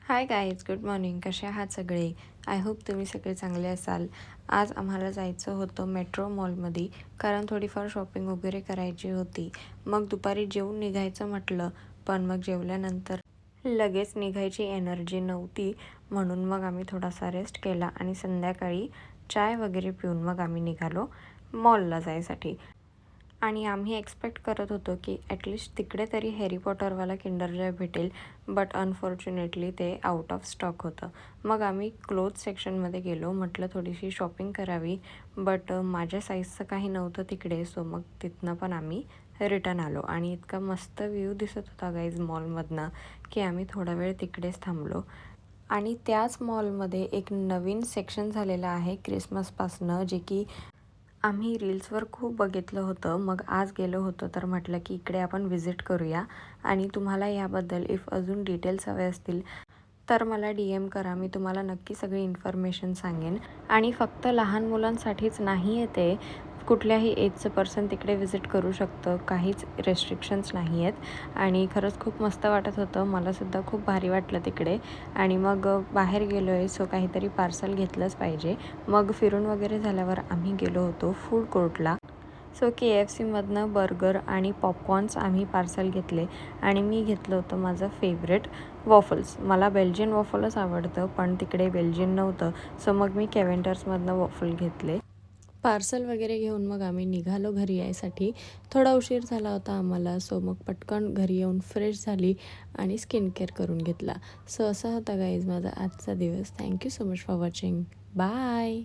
Hi guys, good morning. कसे आहात सगळे? आय होप तुम्ही सगळे चांगले असाल. आज आम्हाला जायचं होतं मेट्रो मॉलमध्ये, कारण थोडीफार शॉपिंग वगैरे करायची होती. मग दुपारी जेवून निघायचं म्हटलं, पण मग जेवल्यानंतर लगेच निघायची एनर्जी नव्हती. म्हणून मग आम्ही थोडासा रेस्ट केला आणि संध्याकाळी चाय वगैरे पिऊन मग आम्ही निघालो मॉलला जायसाठी. आणि आम्ही एक्सपेक्ट करत होतो की ॲटलिस्ट तिकडे तरी हॅरी पॉटरवाला किंडर जॉय भेटेल, बट अनफॉर्च्युनेटली ते आउट ऑफ स्टॉक होतं. मग आम्ही क्लोथ सेक्शनमध्ये गेलो. म्हटलं थोडीशी शॉपिंग करावी, बट माझ्या साईजचं काही नव्हतं तिकडे. सो मग तिथनं पण आम्ही रिटर्न आलो. आणि इतका मस्त व्ह्यू दिसत होता गाईज मॉलमधनं की आम्ही थोडा वेळ तिकडेच थांबलो. आणि त्याच मॉलमध्ये एक नवीन सेक्शन झालेलं आहे क्रिसमसपासनं, जे की आम्ही रील्सवर खूप बघितलं होतं. मग आज गेलो होतो तर म्हटलं की इकडे आपण व्हिजिट करूया. आणि तुम्हाला याबद्दल इफ अजून डिटेल्स हवे असतील तर मला DM करा. मी तुम्हाला नक्की सगळी इन्फॉर्मेशन सांगेन. आणि फक्त लहान मुलांसाठीच नाही आहे ते, कुठल्याही एजचं पर्सन तिकडे व्हिजिट करू शकतं. काहीच रेस्ट्रिक्शन्स नाही आहेत. आणि खरंच खूप मस्त वाटत होतं. मलासुद्धा खूप भारी वाटलं तिकडे. आणि मग बाहेर गेलो आहे, सो काहीतरी पार्सल घेतलंच पाहिजे. मग फिरून वगैरे झाल्यावर आम्ही गेलो होतो फूड कोर्टला. सो KFCमधनं बर्गर आणि पॉपकॉर्न्स आम्ही पार्सल घेतले. आणि मी घेतलं होतं माझं फेवरेट वॉफल्स. मला बेल्जियन वॉफलच आवडतं, पण तिकडे बेल्जियन नव्हतं. सो मग मी कॅव्हेंटर्समधनं वॉफल घेतले. पार्सल वगैरे घेऊन मग आम्ही निघालो घरी यायसाठी. थोडा उशीर झाला होता आम्हाला. सो मग पटकन घरी येऊन फ्रेश झाली आणि स्किन केअर करून घेतला. सो असा होता गाईज माझा आजचा दिवस. Thank you so much for watching. Bye.